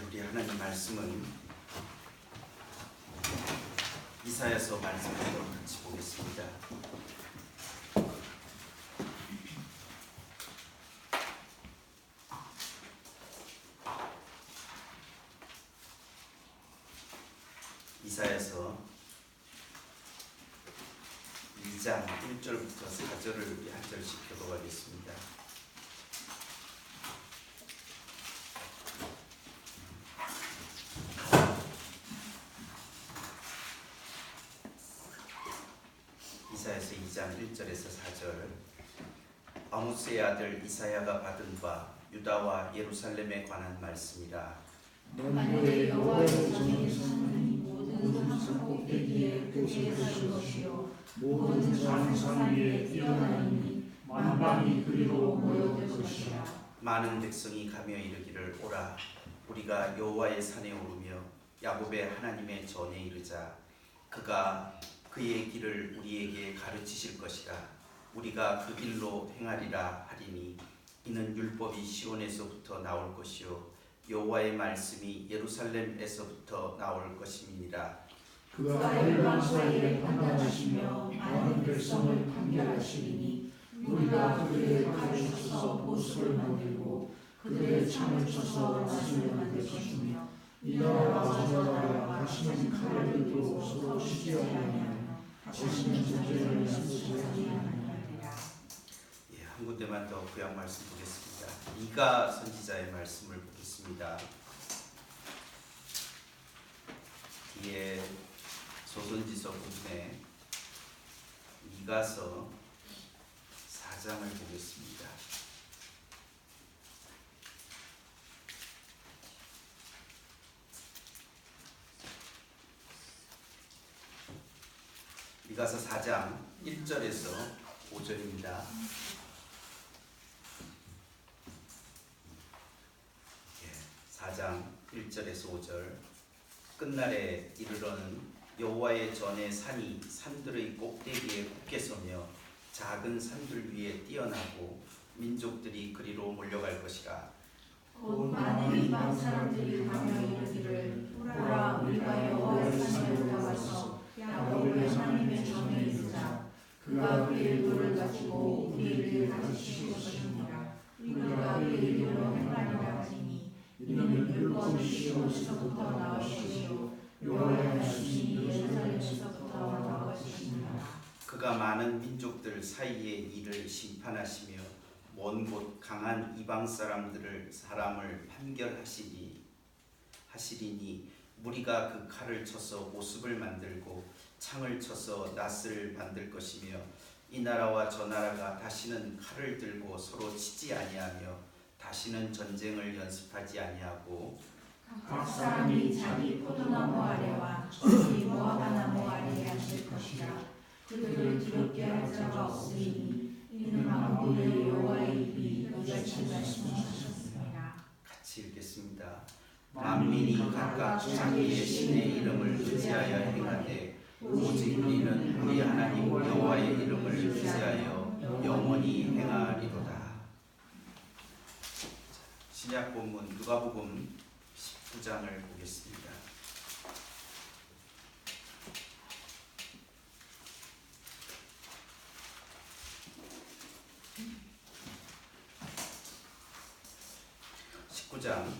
우리 하나님 말씀은 이사야서 말씀으로 같이 보겠습니다. 이사야서 2장 1절부터 4절을 우리 한 절씩 교독하겠습니다. 이사야서 2장 1절에서 4절. 아모스의 아들 이사야가 받은 바 유다와 예루살렘에 관한 말씀이라. 만일에 여호와의 전에 사는 모든 산 꼭대기에 그의 살 것이요 모든 산 위에 뛰어나니 만방이 그리로 모여들 것이라. 많은 백성이 가며 이르기를 오라 우리가 여호와의 산에 오르며 야곱의 하나님의 전에 이르자. 그가 그의 길을 우리에게 가르치실 것이라. 우리가 그 길로 행하리라 하리니 이는 율법이 시온에서부터 나올 것이요 여호와의 말씀이 예루살렘에서부터 나올 것임이니라. 그가 열방 사이에 판단하시며 많은 백성을 판결하시리니 우리가 그들의 칼을 쳐서 보습을 만들고 그들의 창을 쳐서 나수를 만들 것이며 이 나라와 저 나라가 다시는 칼을 들고 서로 치지 아니하며 다시는 전쟁을 일으키지 아니하리라. 한 군데만 더 구약 말씀 보겠습니다. 미가 선지자의 말씀을 보겠습니다. 뒤에 소선지서 부분에 미가서 4장을 보겠습니다. 미가서 4장 1절에서 5절입니다. 4장 1절에서 5절. 끝날에 이르러는 여호와의 전에 산이 산들의 꼭대기에 굳게 서며 작은 산들 위에 뛰어나고 민족들이 그리로 몰려갈 것이라. 곧 많은 이방 사람들이 가며 이르기를 보라 우리가 여호와의 산에 올라가서 야곱의 하나님의 전에 이르자. 그가 그의 율을 가지고 우리에게 가르치실 것이니라. 우리가 그의 율로 행하리라 하시니 이는 율법이 시온에서부터 나올 것이요 여호와의 말씀이 예루살렘에서부터 나올 것이니라. 그가 많은 민족들 사이에 이를 심판하시며 먼 곳 강한 이방 사람을 판결하시리니 무리가 그 칼을 쳐서 모습을 만들고 창을 쳐서 낫을 만들 것이며 이 나라와 저 나라가 다시는 칼을 들고 서로 치지 아니하며 다시는 전쟁을 연습하지 아니하고 각 사람이 자기 포도나무 아래와 자기 무화과 나무 아래에 앉을 것이라. 그들을 두렵게 할 자가 없으니 이는 만군의 여호와의 입이 이같이 말씀하셨습니다. 같이 읽겠습니다. 만민이 각각 자기의 신의 이름을 의지하여 행하되 오직 우리는 우리 하나님 여호와의 이름을 의지하여 영원히 행하리로다. 신약 본문 누가복음 19장을 보겠습니다. 장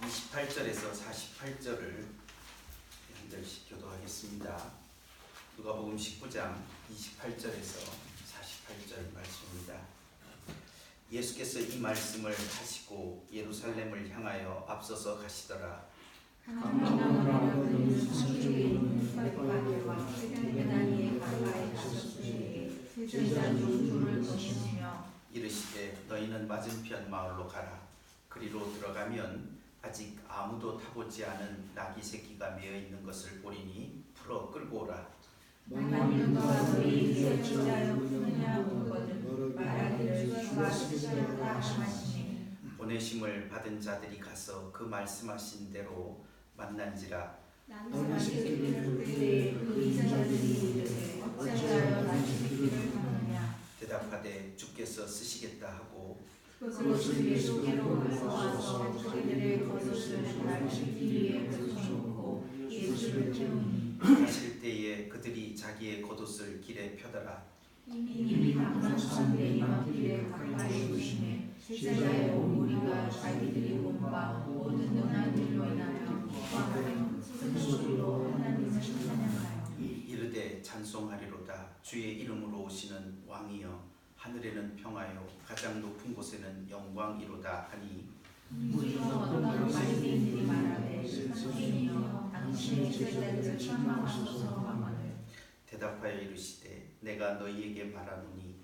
28절에서 48절을 한 절씩 교독하겠습니다. 누가복음 19장 28절에서 48절 말씀입니다. 예수께서 이 말씀을 하시고 예루살렘을 향하여 앞서서 가시더라. 감람나무라는 산중에 있는 백과대와 베다니에 가까이 가셨으니 제자 중 둘을 거시며 이르시되 너희는 맞은편 마을로 가라. 그리로 들어가면 아직 아무도 타보지 않은 나귀 새끼가 매어 있는 것을 보리니 풀어 끌고 오라. 만일 너가 너희에게 어찌하여 그느냐 묻거든 말하기를 주가 쓰시겠다 하시니 보내심을 받은 자들이 가서 그 말씀하신 대로 만난지라. 나귀 새끼를 그때 그 인자들이 이르되 어찌하여 나귀 새끼를 하느냐. 대답하되 주께서 쓰시겠다 하고 그것을 예수께로 가져와서 그들의 겉옷을 날씨 위에 펼쳐놓고 예수를 태우니 가실 때에 그들이 자기의 겉옷을 길에 펴더라. 이미 감사선 내리막길에 가까이 오시네 제자의 온 무리가 자기들이 본 바 모든 능한 일로 인하여 기뻐하여 큰 소리로 하나님을 찬양하여 이르되 찬송하리로다. 주의 이름으로 오시는 왕이여 하늘에는 평화요 가장 높은 곳에는 영광이로다 하니 무리가 어떤 바리새인들이 말하되 선생님이여 당신의 제자들을 책망하소서 하거늘 대답하여 이르시되 내가 너희에게 말하노니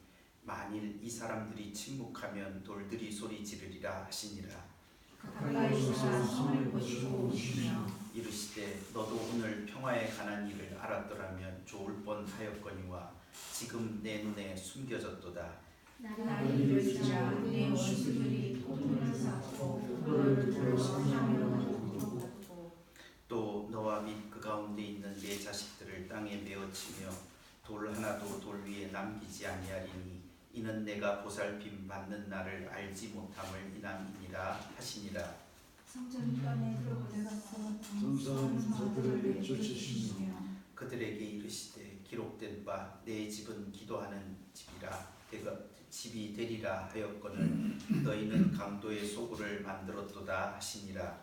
만일 이 사람들이 침묵하면 돌들이 소리 지르리라 하시니라. 가까이서 성을 보시고 오시며 이르시되 너도 오늘 평화에 관한 일을 알았더라면 좋을 뻔하였거니와 지금 내 눈에 숨겨졌도다. 나를 들자 내 원수들이 도를 쌓고 너를 둘러서 사명을 받고 또 너와 및 그 가운데 있는 내 자식들을 땅에 메어치며 돌 하나도 돌 위에 남기지 아니하리니 이는 내가 보살핌 받는 날을 알지 못함을 인함이니라 하시니라. 성전간에 들어가서 점점 저들을 내쫓으시며 그들에게 이르시되 기록된 바 내 집은 기도하는 집이 되리라 하였거늘 너희는 강도의 소굴을 만들었도다 하시니라.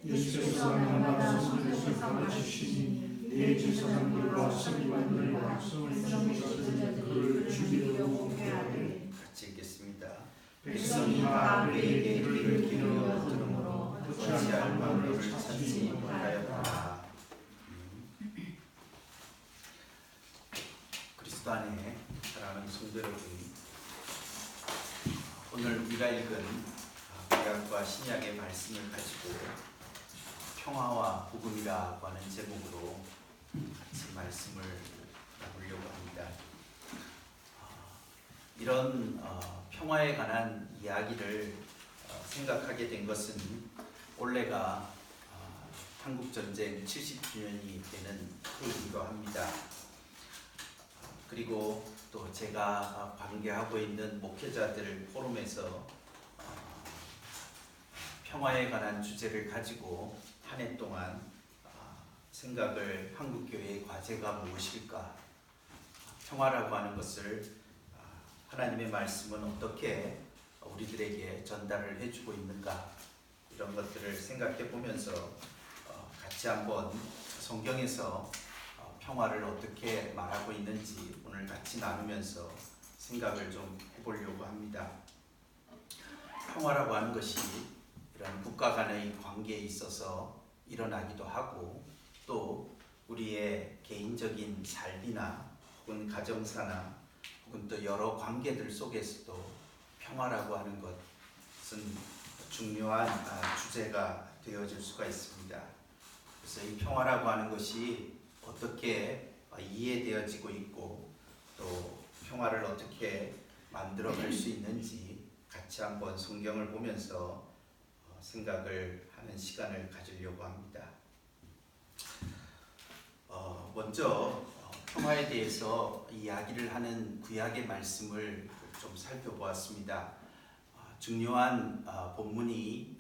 예수께서 날마다 성전에서 가르치시니 내 제사장들과 서기관들과 백성의 지도자들이 그를 죽이려고 회하되 같이 읽겠습니다. 백성이 다 그에게 귀를 기울여 들으므로 어찌할 방도를 찾지 못하였다. 그리스도 안에 사랑하는 성도 여러분, 오늘 우리가 읽은 구약과 신약의 말씀을 가지고 평화와 복음이라고 하는 제목으로 같이 말씀을 나누려고 합니다. 이런 평화에 관한 이야기를 생각하게 된 것은 올해가 한국전쟁 70주년이 되는 해이기도 합니다. 그리고 또 제가 관계하고 있는 목회자들 포럼에서 평화에 관한 주제를 가지고 한 해 동안 생각을 한국교회의 과제가 무엇일까? 평화라고 하는 것을 하나님의 말씀은 어떻게 우리들에게 전달을 해주고 있는가? 이런 것들을 생각해 보면서 같이 한번 성경에서 평화를 어떻게 말하고 있는지 오늘 같이 나누면서 생각을 좀 해보려고 합니다. 평화라고 하는 것이 이런 국가 간의 관계에 있어서 일어나기도 하고 또 우리의 개인적인 삶이나 혹은 가정사나 혹은 또 여러 관계들 속에서도 평화라고 하는 것은 중요한 주제가 되어질 수가 있습니다. 그래서 이 평화라고 하는 것이 어떻게 이해되어지고 있고 또 평화를 어떻게 만들어갈 수 있는지 같이 한번 성경을 보면서 생각을 하는 시간을 가지려고 합니다. 먼저 평화에 대해서 이야기를 하는 구약의 말씀을 좀 살펴보았습니다. 중요한 본문이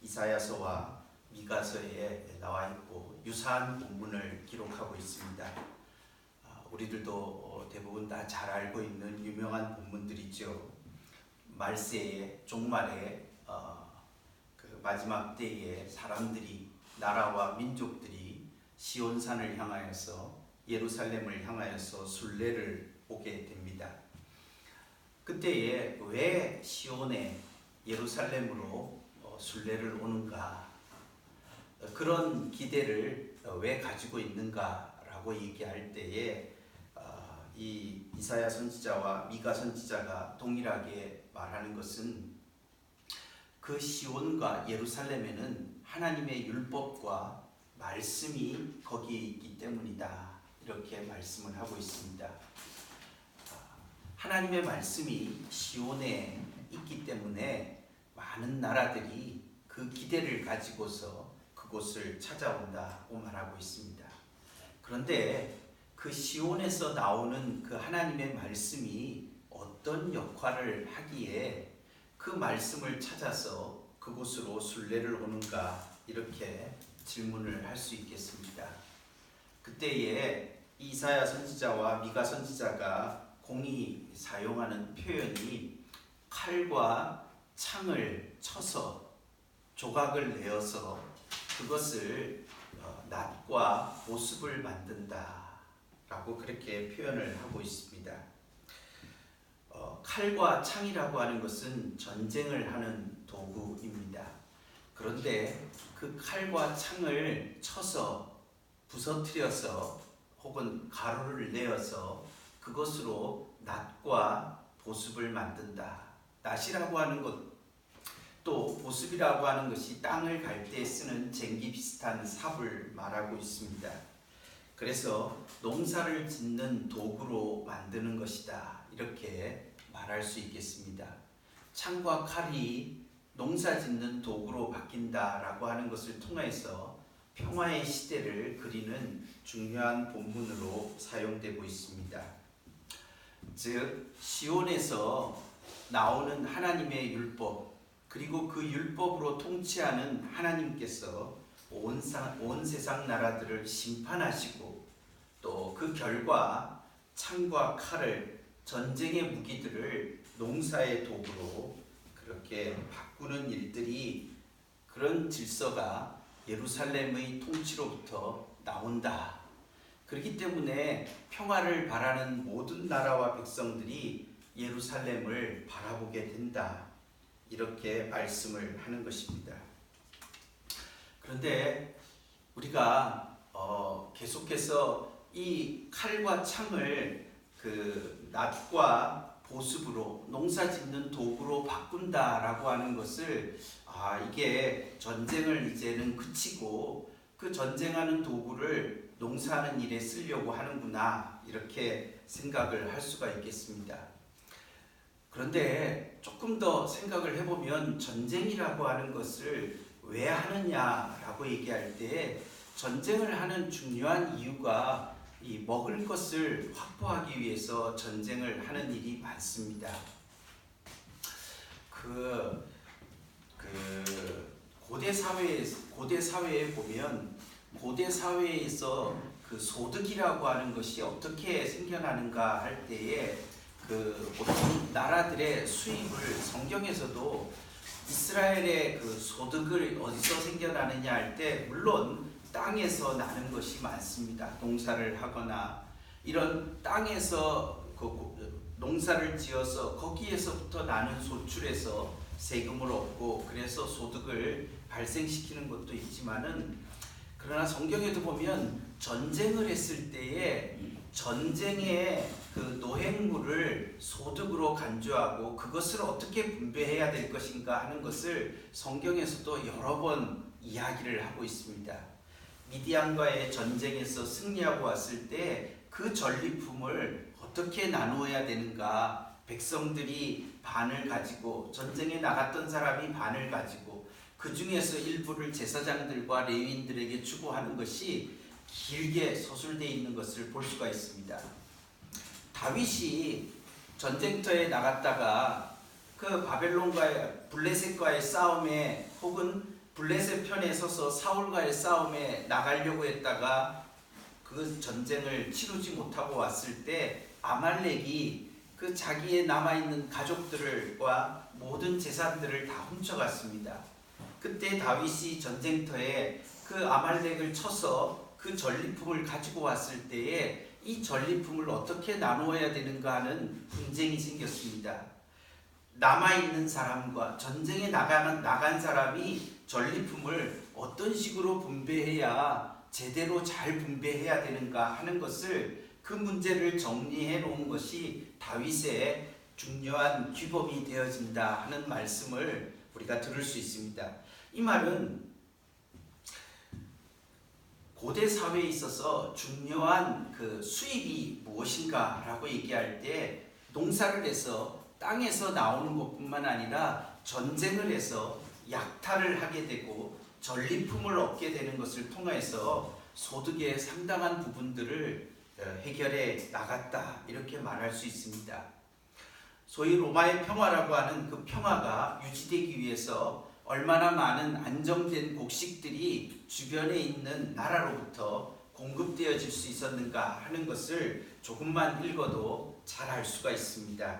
이사야서와 미가서에 나와 있고 유사한 본문을 기록하고 있습니다. 우리들도 대부분 다 잘 알고 있는 유명한 본문들이죠. 말세에 종말에 그 마지막 때에 사람들이 나라와 민족들이 시온산을 향하여서 예루살렘을 향하여서 순례를 오게 됩니다. 그때에 왜 시온에 예루살렘으로 순례를 오는가? 그런 기대를 왜 가지고 있는가라고 얘기할 때에 이 이사야 선지자와 미가 선지자가 동일하게 말하는 것은 그 시온과 예루살렘에는 하나님의 율법과 말씀이 거기에 있기 때문이다. 이렇게 말씀을 하고 있습니다. 하나님의 말씀이 시온에 있기 때문에 많은 나라들이 그 기대를 가지고서 그곳을 찾아온다고 말하고 있습니다. 그런데 그 시온에서 나오는 그 하나님의 말씀이 어떤 역할을 하기에 그 말씀을 찾아서 그곳으로 순례를 오는가 이렇게 질문을 할 수 있겠습니다. 그때에 이사야 선지자와 미가 선지자가 공히 사용하는 표현이 칼과 창을 쳐서 조각을 내어서 그것을 낫과 보습을 만든다 라고 그렇게 표현을 하고 있습니다. 칼과 창이라고 하는 것은 전쟁을 하는 도구입니다. 그런데 그 칼과 창을 쳐서 부서뜨려서 혹은 가루를 내어서 그것으로 낫과 보습을 만든다. 낫이라고 하는 것 또 보습이라고 하는 것이 땅을 갈 때 쓰는 쟁기 비슷한 삽을 말하고 있습니다. 그래서 농사를 짓는 도구로 만드는 것이다. 이렇게 말할 수 있겠습니다. 창과 칼이 농사 짓는 도구로 바뀐다라고 하는 것을 통해서 평화의 시대를 그리는 중요한 본문으로 사용되고 있습니다. 즉 시온에서 나오는 하나님의 율법 그리고 그 율법으로 통치하는 하나님께서 온 세상 나라들을 심판하시고 또 그 결과 창과 칼을 전쟁의 무기들을 농사의 도구로 그렇게 바꾸는 일들이 그런 질서가 예루살렘의 통치로부터 나온다. 그렇기 때문에 평화를 바라는 모든 나라와 백성들이 예루살렘을 바라보게 된다. 이렇게 말씀을 하는 것입니다. 그런데 우리가 계속해서 이 칼과 창을 그 낫과 보습으로 농사짓는 도구로 바꾼다라고 하는 것을 이게 전쟁을 이제는 그치고 그 전쟁하는 도구를 농사하는 일에 쓰려고 하는구나 이렇게 생각을 할 수가 있겠습니다. 그런데 조금 더 생각을 해보면 전쟁이라고 하는 것을 왜 하느냐라고 얘기할 때 전쟁을 하는 중요한 이유가 이 먹을 것을 확보하기 위해서 전쟁을 하는 일이 많습니다. 고대 사회에 보면 고대 사회에서 그 소득이라고 하는 것이 어떻게 생겨나는가 할 때에 보통 나라들의 수입을 성경에서도 이스라엘의 그 소득을 어디서 생겨나느냐 할 때 물론 땅에서 나는 것이 많습니다. 농사를 하거나 이런 땅에서 농사를 지어서 거기에서부터 나는 소출에서 세금을 얻고 그래서 소득을 발생시키는 것도 있지만은 그러나 성경에도 보면 전쟁을 했을 때에 전쟁의 그 노획물을 소득으로 간주하고 그것을 어떻게 분배해야 될 것인가 하는 것을 성경에서도 여러 번 이야기를 하고 있습니다. 미디안과의 전쟁에서 승리하고 왔을 때 그 전리품을 어떻게 나누어야 되는가, 백성들이 반을 가지고 전쟁에 나갔던 사람이 반을 가지고 그 중에서 일부를 제사장들과 레위인들에게 주고 하는 것이 길게 서술되어 있는 것을 볼 수가 있습니다. 다윗이 전쟁터에 나갔다가 그 바벨론과의 블레셋과의 싸움에 혹은 블레셋 편에 서서 사울과의 싸움에 나가려고 했다가 그 전쟁을 치르지 못하고 왔을 때 아말렉이 그 자기의 남아있는 가족들과 모든 재산들을 다 훔쳐갔습니다. 그때 다윗이 전쟁터에 그 아말렉을 쳐서 그 전리품을 가지고 왔을 때에 이 전리품을 어떻게 나누어야 되는가 하는 분쟁이 생겼습니다. 남아있는 사람과 전쟁에 나간 사람이 전리품을 어떤 식으로 분배해야 제대로 잘 분배해야 되는가 하는 것을 그 문제를 정리해 놓은 것이 다윗의 중요한 규범이 되어진다 하는 말씀을 우리가 들을 수 있습니다. 이 말은 고대 사회에 있어서 중요한 그 수입이 무엇인가 라고 얘기할 때 농사를 해서 땅에서 나오는 것뿐만 아니라 전쟁을 해서 약탈을 하게 되고 전리품을 얻게 되는 것을 통해서 소득의 상당한 부분들을 해결해 나갔다 이렇게 말할 수 있습니다. 소위 로마의 평화라고 하는 그 평화가 유지되기 위해서 얼마나 많은 안정된 곡식들이 주변에 있는 나라로부터 공급되어질 수 있었는가 하는 것을 조금만 읽어도 잘 알 수가 있습니다.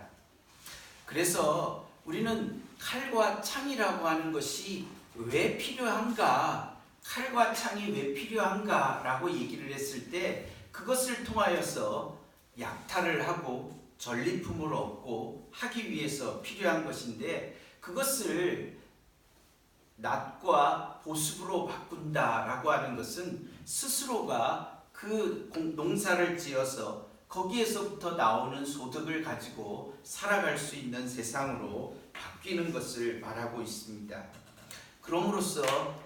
그래서 우리는 칼과 창이라고 하는 것이 왜 필요한가, 칼과 창이 왜 필요한가 라고 얘기를 했을 때 그것을 통하여서 약탈을 하고 전리품을 얻고 하기 위해서 필요한 것인데, 그것을 낫과 보습으로 바꾼다라고 하는 것은 스스로가 그 농사를 지어서 거기에서부터 나오는 소득을 가지고 살아갈 수 있는 세상으로 바뀌는 것을 말하고 있습니다. 그럼으로써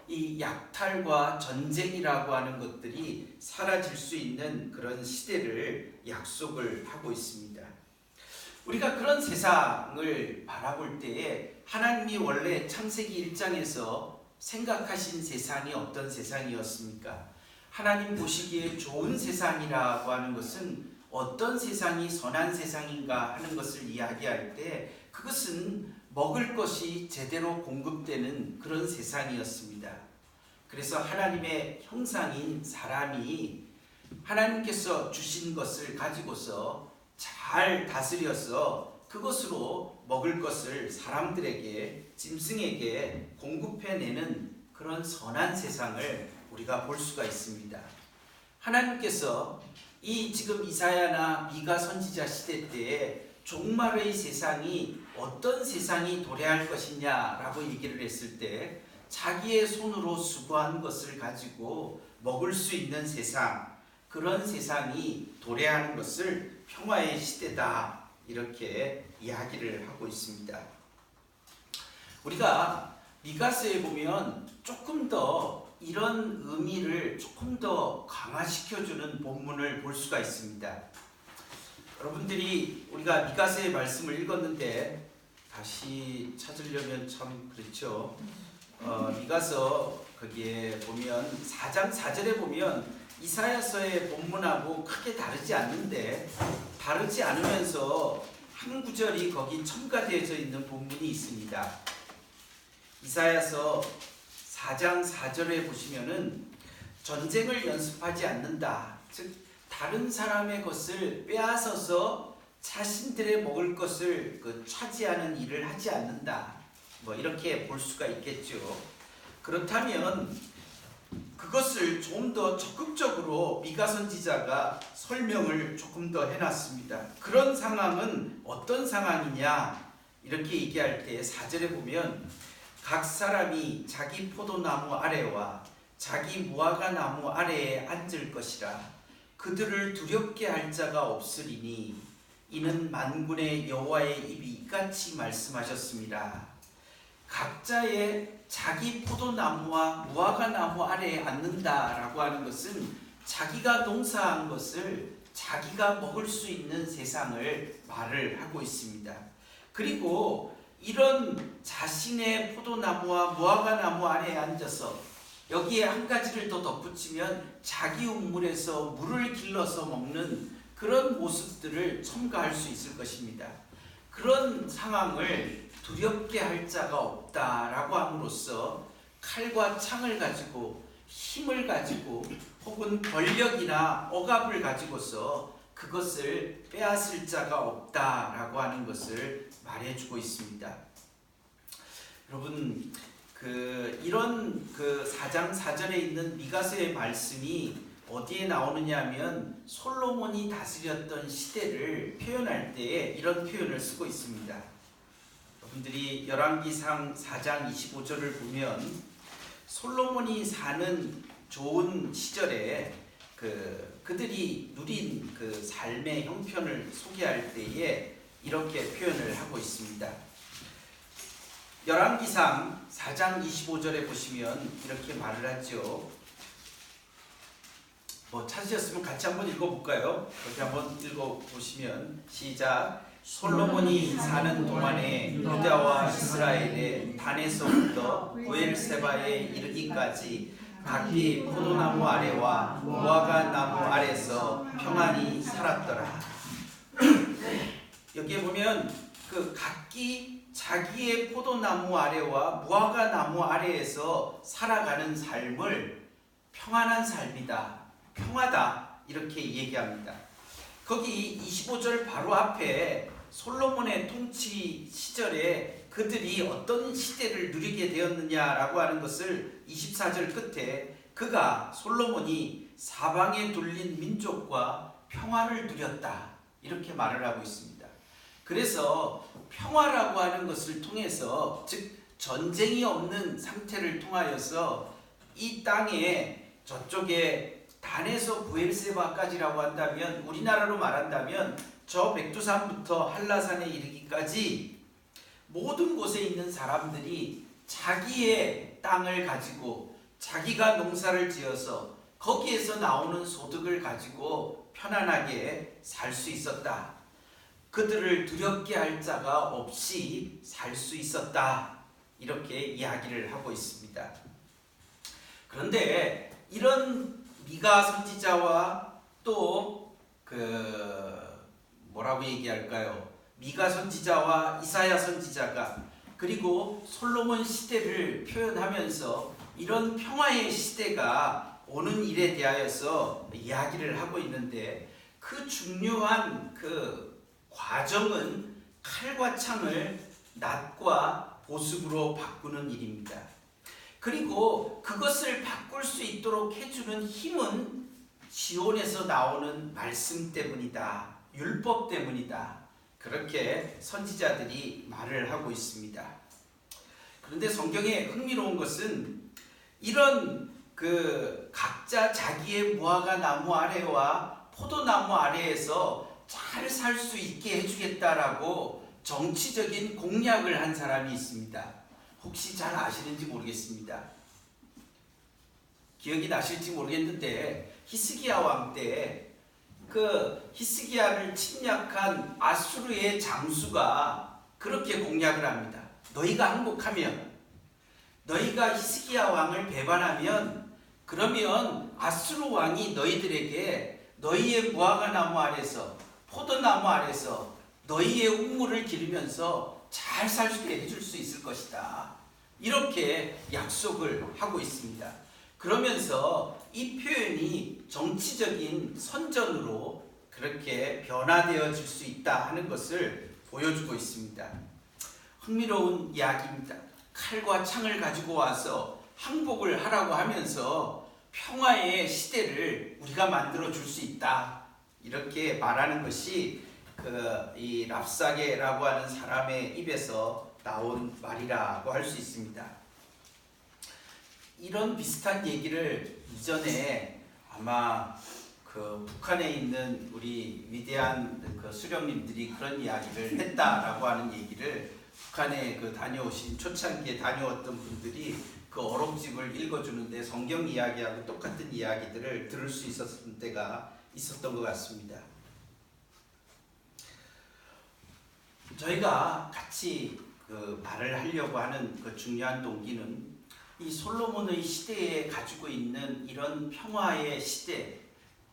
이 약탈과 전쟁이라고 하는 것들이 사라질 수 있는 그런 시대를 약속을 하고 있습니다. 우리가 그런 세상을 바라볼 때에 하나님이 원래 창세기 1장에서 생각하신 세상이 어떤 세상이었습니까? 하나님 보시기에 좋은 세상이라고 하는 것은 어떤 세상이 선한 세상인가 하는 것을 이야기할 때 그것은 먹을 것이 제대로 공급되는 그런 세상이었습니다. 그래서 하나님의 형상인 사람이 하나님께서 주신 것을 가지고서 잘 다스려서 그것으로 먹을 것을 사람들에게, 짐승에게 공급해내는 그런 선한 세상을 우리가 볼 수가 있습니다. 하나님께서 이 지금 이사야나 미가 선지자 시대 때에 종말의 세상이 어떤 세상이 도래할 것이냐라고 얘기를 했을 때 자기의 손으로 수고한 것을 가지고 먹을 수 있는 세상, 그런 세상이 도래하는 것을 평화의 시대다 이렇게 이야기를 하고 있습니다. 우리가 미가서에 보면 조금 더 이런 의미를 조금 더 강화시켜주는 본문을 볼 수가 있습니다. 여러분들이 우리가 미가서의 말씀을 읽었는데 다시 찾으려면 참 그렇죠. 미가서 거기에 보면 4장 4절에 보면 이사야서의 본문하고 크게 다르지 않는데, 다르지 않으면서 한 구절이 거기 첨가되어져 있는 본문이 있습니다. 이사야서 4장 4절에 보시면은 전쟁을 연습하지 않는다, 즉 다른 사람의 것을 빼앗아서 자신들의 먹을 것을 차지하는 일을 하지 않는다, 뭐 이렇게 볼 수가 있겠죠. 그렇다면 그것을 좀 더 적극적으로 미가 선지자가 설명을 조금 더 해놨습니다. 그런 상황은 어떤 상황이냐 이렇게 얘기할 때 4절에 보면 각 사람이 자기 포도나무 아래와 자기 무화과 나무 아래에 앉을 것이라. 그들을 두렵게 할 자가 없으리니 이는 만군의 여호와의 입이 이같이 말씀하셨습니다. 각자의 자기 포도나무와 무화과나무 아래에 앉는다라고 하는 것은 자기가 농사한 것을 자기가 먹을 수 있는 세상을 말을 하고 있습니다. 그리고 이런 자신의 포도나무와 무화과나무 아래에 앉아서 여기에 한 가지를 더 덧붙이면 자기 우물에서 물을 길러서 먹는 그런 모습들을 첨가할 수 있을 것입니다. 그런 상황을 두렵게 할 자가 없다라고 함으로써 칼과 창을 가지고 힘을 가지고 혹은 권력이나 억압을 가지고서 그것을 빼앗을 자가 없다라고 하는 것을 말해주고 있습니다. 여러분, 이런 4장 4절에 있는 미가서의 말씀이 어디에 나오느냐 하면 솔로몬이 다스렸던 시대를 표현할 때에 이런 표현을 쓰고 있습니다. 여러분들이 열왕기상 4장 25절을 보면 솔로몬이 사는 좋은 시절에 그들이 누린 그 삶의 형편을 소개할 때에 이렇게 표현을 하고 있습니다. 열왕기상 4장 25절에 보시면 이렇게 말을 하죠. 찾으셨으면 같이 한번 읽어볼까요? 그렇게 한번 읽어보시면 시작. 솔로몬이 사는 동안에 유다와 이스라엘의 단에서부터 부엘세바에 이르기까지 각기 포도나무 아래와 무화과 나무 아래서 평안히 살았더라. 여기에 보면 그 각기 자기의 포도나무 아래와 무화과 나무 아래에서 살아가는 삶을 평안한 삶이다, 평화다 이렇게 얘기합니다. 거기 25절 바로 앞에 솔로몬의 통치 시절에 그들이 어떤 시대를 누리게 되었느냐라고 하는 것을 24절 끝에 그가 솔로몬이 사방에 둘린 민족과 평화를 누렸다 이렇게 말을 하고 있습니다. 그래서 평화라고 하는 것을 통해서, 즉 전쟁이 없는 상태를 통하여서 이 땅에 저쪽에 단에서 부엘세바까지라고 한다면, 우리나라로 말한다면 저 백두산부터 한라산에 이르기까지 모든 곳에 있는 사람들이 자기의 땅을 가지고 자기가 농사를 지어서 거기에서 나오는 소득을 가지고 편안하게 살 수 있었다. 그들을 두렵게 할 자가 없이 살 수 있었다. 이렇게 이야기를 하고 있습니다. 그런데 이런 미가 선지자와 또 뭐라고 얘기할까요? 미가 선지자와 이사야 선지자가 그리고 솔로몬 시대를 표현하면서 이런 평화의 시대가 오는 일에 대하여서 이야기를 하고 있는데, 그 중요한 그 과정은 칼과 창을 낫과 보습으로 바꾸는 일입니다. 그리고 그것을 바꿀 수 있도록 해주는 힘은 시온에서 나오는 말씀 때문이다, 율법 때문이다, 그렇게 선지자들이 말을 하고 있습니다. 그런데 성경에 흥미로운 것은 이런 그 각자 자기의 무화과 나무 아래와 포도나무 아래에서 잘 살 수 있게 해주겠다라고 정치적인 공약을 한 사람이 있습니다. 혹시 잘 아시는지 모르겠습니다. 기억이 나실지 모르겠는데 히스기야 왕 때 그 히스기야를 침략한 아수르의 장수가 그렇게 공약을 합니다. 너희가 항복하면, 너희가 히스기야 왕을 배반하면, 그러면 아수르 왕이 너희들에게 너희의 무화과 나무 아래서 포도나무 아래서 너희의 우물을 기르면서 잘 살게 해줄 수 있을 것이다. 이렇게 약속을 하고 있습니다. 그러면서 이 표현이 정치적인 선전으로 그렇게 변화되어질 수 있다 하는 것을 보여주고 있습니다. 흥미로운 이야기입니다. 칼과 창을 가지고 와서 항복을 하라고 하면서 평화의 시대를 우리가 만들어 줄 수 있다, 이렇게 말하는 것이 이 랍사게라고 하는 사람의 입에서 나온 말이라고 할 수 있습니다. 이런 비슷한 얘기를 이전에 아마 그 북한에 있는 우리 위대한 그 수령님들이 그런 이야기를 했다라고 하는 얘기를 북한에 그 다녀오신 초창기에 다녀왔던 분들이 그 어록집을 읽어주는데 성경 이야기하고 똑같은 이야기들을 들을 수 있었던 때가 있었던 것 같습니다. 저희가 같이 그 말을 하려고 하는 그 중요한 동기는 이 솔로몬의 시대에 가지고 있는 이런 평화의 시대,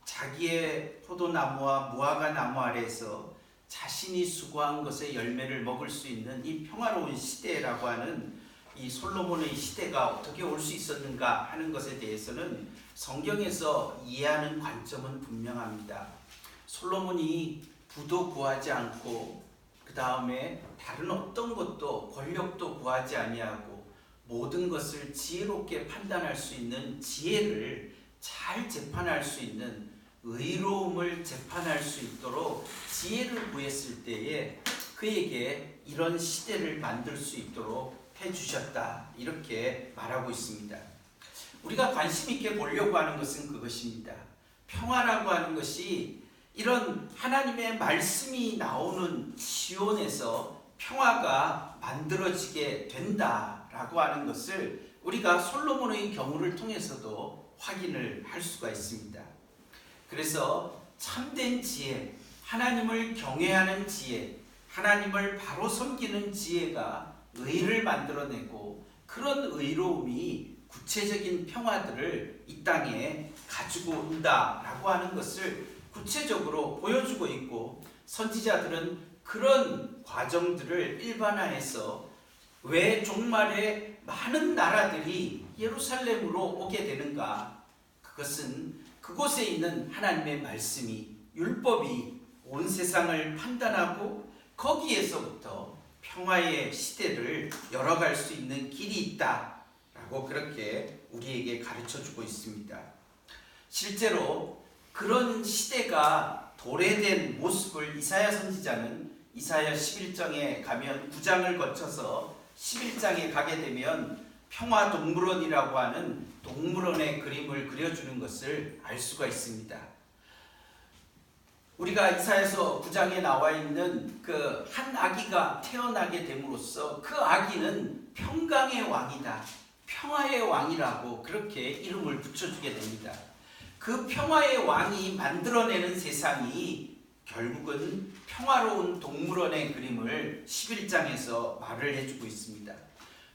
자기의 포도나무와 무화과 나무 아래에서 자신이 수고한 것의 열매를 먹을 수 있는 이 평화로운 시대라고 하는 이 솔로몬의 시대가 어떻게 올 수 있었는가 하는 것에 대해서는 성경에서 이해하는 관점은 분명합니다. 솔로몬이 부도 구하지 않고 그 다음에 다른 어떤 것도 권력도 구하지 아니하고 모든 것을 지혜롭게 판단할 수 있는 지혜를 잘 재판할 수 있는 의로움을 재판할 수 있도록 지혜를 구했을 때에 그에게 이런 시대를 만들 수 있도록 해주셨다, 이렇게 말하고 있습니다. 우리가 관심 있게 보려고 하는 것은 그것입니다. 평화라고 하는 것이 이런 하나님의 말씀이 나오는 시온에서 평화가 만들어지게 된다라고 하는 것을 우리가 솔로몬의 경우를 통해서도 확인을 할 수가 있습니다. 그래서 참된 지혜, 하나님을 경외하는 지혜, 하나님을 바로 섬기는 지혜가 의를 만들어내고, 그런 의로움이 구체적인 평화들을 이 땅에 가지고 온다라고 하는 것을 구체적으로 보여주고 있고, 선지자들은 그 그런 과정들을 일반화해서 왜 종말에 많은 나라들이 예루살렘으로 오게 되는가? 그것은 그곳에 있는 하나님의 말씀이, 율법이 온 세상을 판단하고 거기에서부터 평화의 시대를 열어갈 수 있는 길이 있다라고 그렇게 우리에게 가르쳐주고 있습니다. 실제로 그런 시대가 도래된 모습을 이사야 선지자는 이사야 11장에 가면 9장을 거쳐서 11장에 가게 되면 평화동물원이라고 하는 동물원의 그림을 그려주는 것을 알 수가 있습니다. 우리가 이사야서 9장에 나와 있는 그 한 아기가 태어나게 됨으로써 그 아기는 평강의 왕이다, 평화의 왕이라고 그렇게 이름을 붙여주게 됩니다. 그 평화의 왕이 만들어내는 세상이 결국은 평화로운 동물원의 그림을 11장에서 말을 해주고 있습니다.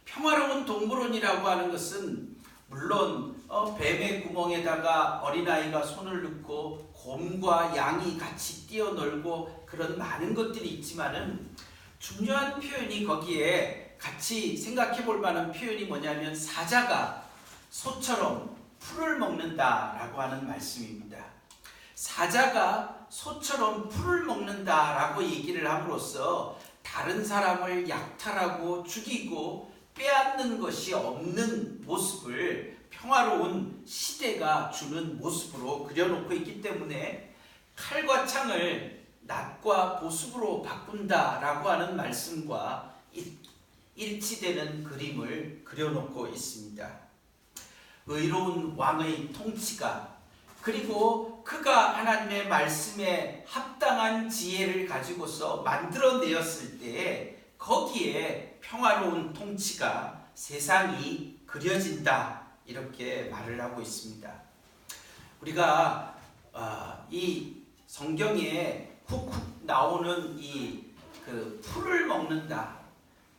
평화로운 동물원이라고 하는 것은 물론 뱀의 구멍에다가 어린아이가 손을 넣고 곰과 양이 같이 뛰어놀고 그런 많은 것들이 있지만은 중요한 표현이 거기에 같이 생각해 볼 만한 표현이 뭐냐면 사자가 소처럼 풀을 먹는다라고 하는 말씀입니다. 사자가 소처럼 풀을 먹는다라고 얘기를 함으로써 다른 사람을 약탈하고 죽이고 빼앗는 것이 없는 모습을 평화로운 시대가 주는 모습으로 그려놓고 있기 때문에 칼과 창을 낫과 보습으로 바꾼다라고 하는 말씀과 일치되는 그림을 그려놓고 있습니다. 의로운 왕의 통치가, 그리고 그가 하나님의 말씀에 합당한 지혜를 가지고서 만들어내었을 때 거기에 평화로운 통치가, 세상이 그려진다, 이렇게 말을 하고 있습니다. 우리가 이 성경에 훅훅 나오는 그 풀을 먹는다,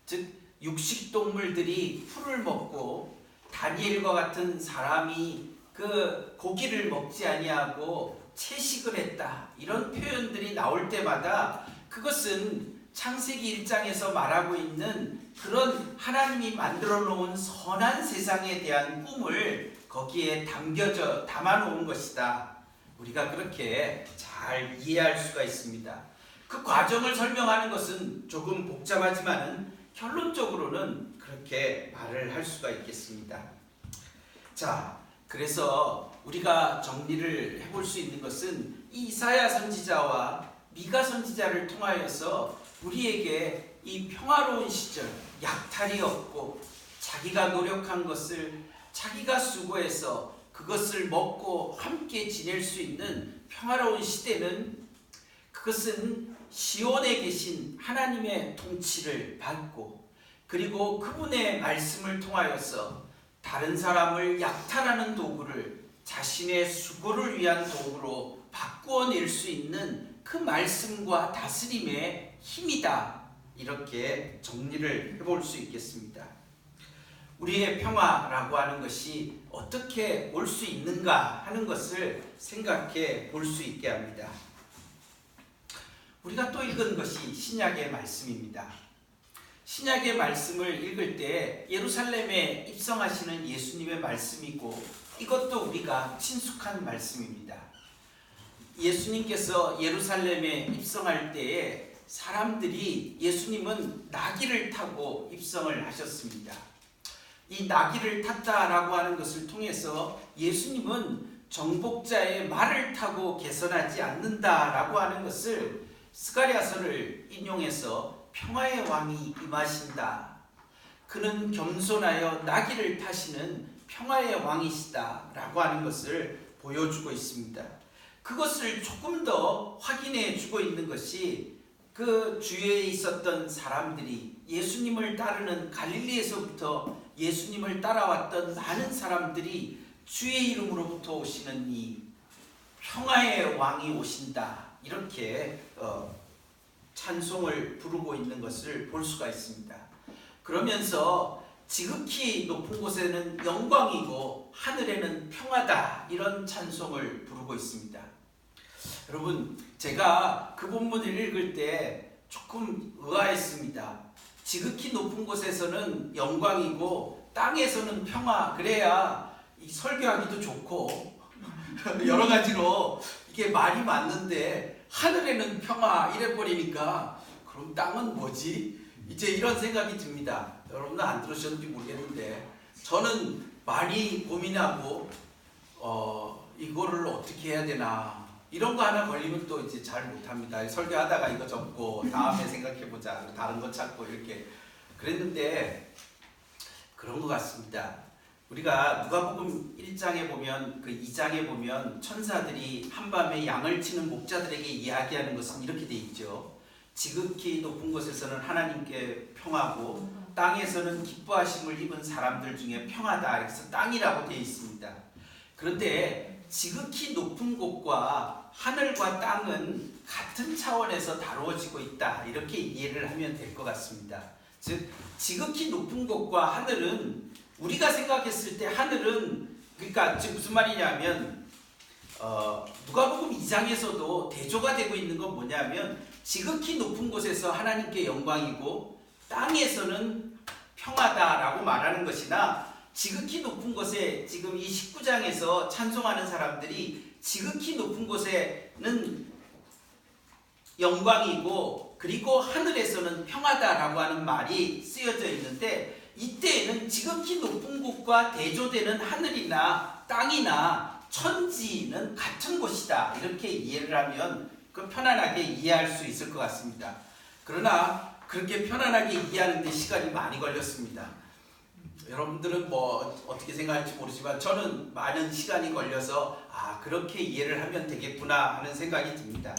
즉 육식동물들이 풀을 먹고 다니엘과 같은 사람이 그 고기를 먹지 아니하고 채식을 했다, 이런 표현들이 나올 때마다 그것은 창세기 1장에서 말하고 있는 그런 하나님이 만들어 놓은 선한 세상에 대한 꿈을 거기에 담아 놓은 것이다, 우리가 그렇게 잘 이해할 수가 있습니다. 그 과정을 설명하는 것은 조금 복잡하지만은 결론적으로는 그렇게 말을 할 수가 있겠습니다. 자, 그래서 우리가 정리를 해볼 수 있는 것은 이 이사야 선지자와 미가 선지자를 통하여서 우리에게 이 평화로운 시절, 약탈이 없고 자기가 노력한 것을 자기가 수고해서 그것을 먹고 함께 지낼 수 있는 평화로운 시대는, 그것은 시온에 계신 하나님의 통치를 받고 그리고 그분의 말씀을 통하여서 다른 사람을 약탈하는 도구를 자신의 수고를 위한 도구로 바꾸어낼 수 있는 그 말씀과 다스림의 힘이다, 이렇게 정리를 해볼 수 있겠습니다. 우리의 평화라고 하는 것이 어떻게 올 수 있는가 하는 것을 생각해 볼 수 있게 합니다. 우리가 또 읽은 것이 신약의 말씀입니다. 신약의 말씀을 읽을 때 예루살렘에 입성하시는 예수님의 말씀이고, 이것도 우리가 친숙한 말씀입니다. 예수님께서 예루살렘에 입성할 때에 사람들이, 예수님은 나귀를 타고 입성을 하셨습니다. 이 나귀를 탔다라고 하는 것을 통해서 예수님은 정복자의 말을 타고 개선하지 않는다라고 하는 것을 스가랴서를 인용해서 평화의 왕이 임하신다, 그는 겸손하여 나귀를 타시는 평화의 왕이시다 라고 하는 것을 보여주고 있습니다. 그것을 조금 더 확인해 주고 있는 것이 그 주위에 있었던 사람들이, 예수님을 따르는 갈릴리에서부터 예수님을 따라왔던 많은 사람들이 주의 이름으로부터 오시는 이 평화의 왕이 오신다, 이렇게 찬송을 부르고 있는 것을 볼 수가 있습니다. 그러면서 지극히 높은 곳에는 영광이고 하늘에는 평화다, 이런 찬송을 부르고 있습니다. 여러분, 제가 그 본문을 읽을 때 조금 의아했습니다. 지극히 높은 곳에서는 영광이고 땅에서는 평화, 그래야 이 설교하기도 좋고 여러 가지로 이게 말이 맞는데 하늘에는 평화 이래 버리니까 그럼 땅은 뭐지? 이제 이런 생각이 듭니다. 여러분은 안 들으셨는지 모르겠는데 저는 많이 고민하고 이거를 어떻게 해야 되나, 이런 거 하나 걸리면 또 이제 잘 못합니다. 설교하다가 이거 접고 다음에 생각해보자, 다른 거 찾고 이렇게 그랬는데 그런 것 같습니다. 우리가 누가복음 1장에 보면, 그 2장에 보면 천사들이 한밤에 양을 치는 목자들에게 이야기하는 것은 이렇게 돼 있죠. 지극히 높은 곳에서는 하나님께 평하고 땅에서는 기뻐하심을 입은 사람들 중에 평하다. 그래서 땅이라고 되어 있습니다. 그런데 지극히 높은 곳과 하늘과 땅은 같은 차원에서 다루어지고 있다, 이렇게 이해를 하면 될 것 같습니다. 즉 지극히 높은 곳과 하늘은, 우리가 생각했을 때 하늘은, 그러니까 지금 무슨 말이냐면 누가복음 2장에서도 대조가 되고 있는 건 뭐냐면, 지극히 높은 곳에서 하나님께 영광이고 땅에서는 평화다라고 말하는 것이나, 지극히 높은 곳에 지금 이 19장에서 찬송하는 사람들이 지극히 높은 곳에는 영광이고 그리고 하늘에서는 평화다라고 하는 말이 쓰여져 있는데, 이때에는 지극히 높은 곳과 대조되는 하늘이나 땅이나 천지는 같은 곳이다, 이렇게 이해를 하면 그 편안하게 이해할 수 있을 것 같습니다. 그러나 그렇게 편안하게 이해하는 데 시간이 많이 걸렸습니다. 여러분들은 뭐 어떻게 생각할지 모르지만 저는 많은 시간이 걸려서 그렇게 이해를 하면 되겠구나 하는 생각이 듭니다.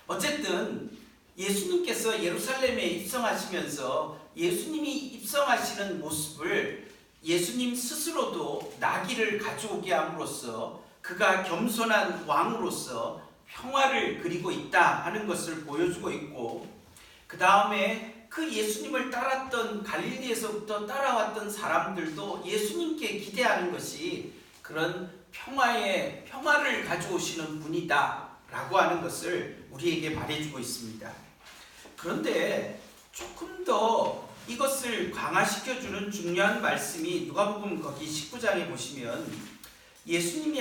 어쨌든 예수님께서 예루살렘에 입성하시면서 예수님이 입성하시는 모습을 예수님 스스로도 나귀를 가져오게 함으로써 그가 겸손한 왕으로서 평화를 그리고 있다 하는 것을 보여주고 있고, 그 다음에 그 예수님을 따랐던 갈릴리에서부터 따라왔던 사람들도 예수님께 기대하는 것이 그런 평화를 가져오시는 분이다 라고 하는 것을 우리에게 말해주고 있습니다. 그런데 조금 더 이것을 강화시켜주는 중요한 말씀이 누가복음 거기 19장에 보시면 예수님이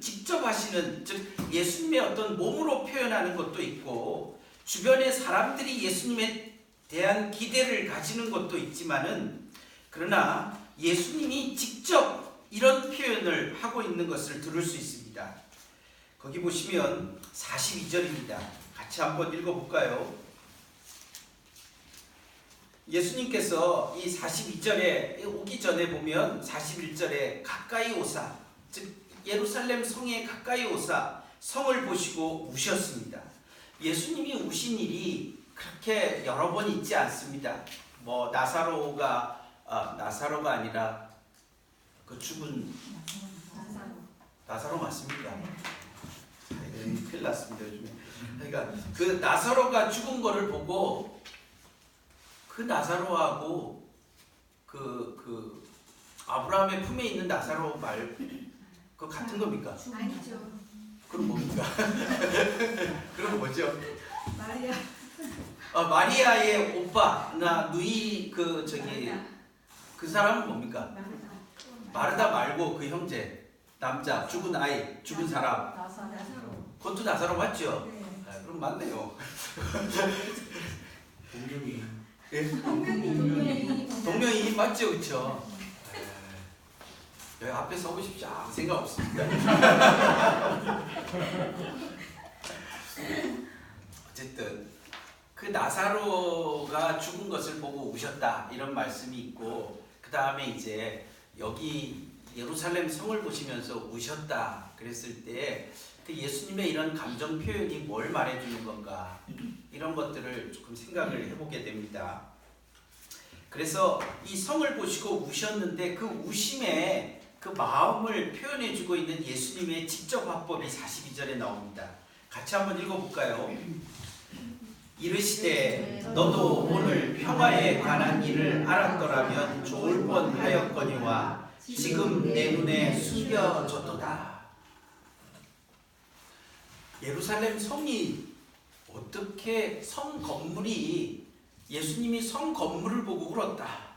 직접 하시는, 즉 예수님의 어떤 몸으로 표현하는 것도 있고 주변의 사람들이 예수님에 대한 기대를 가지는 것도 있지만은, 그러나 예수님이 직접 이런 표현을 하고 있는 것을 들을 수 있습니다. 거기 보시면 42절입니다. 같이 한번 읽어볼까요? 예수님께서 이 42절에 오기 전에 보면 41절에 가까이 오사, 즉 예루살렘 성에 가까이 오사 성을 보시고 우셨습니다. 예수님이 우신 일이 그렇게 여러 번 있지 않습니다. 뭐 나사로가 아니라 그 죽은 나사로 맞습니까? 큰일 났습니다 요즘에. 그러니까 그 나사로가 죽은 거를 보고 그 나사로하고 그 아브라함의 품에 있는 나사로 그 같은 겁니까? 아니죠. 그럼 뭡니까? 그럼 뭐죠? 마리아. 마리아의 오빠나 누이 그 사람은 뭡니까? 마르다 말고 그 형제, 남자, 죽은 아이, 죽은 사람. 나사로. 그것도 나사로 맞죠? 네. 그럼 맞네요. 동명이. 예? 동명이 맞죠, 그렇죠? 여기 앞에 서보십시오. 아무 생각 없습니다. 어쨌든 그 나사로가 죽은 것을 보고 우셨다 이런 말씀이 있고, 그 다음에 이제 여기 예루살렘 성을 보시면서 우셨다 그랬을 때 그 예수님의 이런 감정 표현이 뭘 말해주는 건가, 이런 것들을 조금 생각을 해보게 됩니다. 그래서 이 성을 보시고 우셨는데 그 우심에 그 마음을 표현해주고 있는 예수님의 직접 화법이 42절에 나옵니다. 같이 한번 읽어볼까요? 이르시되 너도 오늘 평화에 관한 일을 알았더라면 좋을 뻔하였거니와 지금 내 눈에 숨겨졌도다. 예루살렘 성이 어떻게 성 건물이 예수님이 성 건물을 보고 울었다.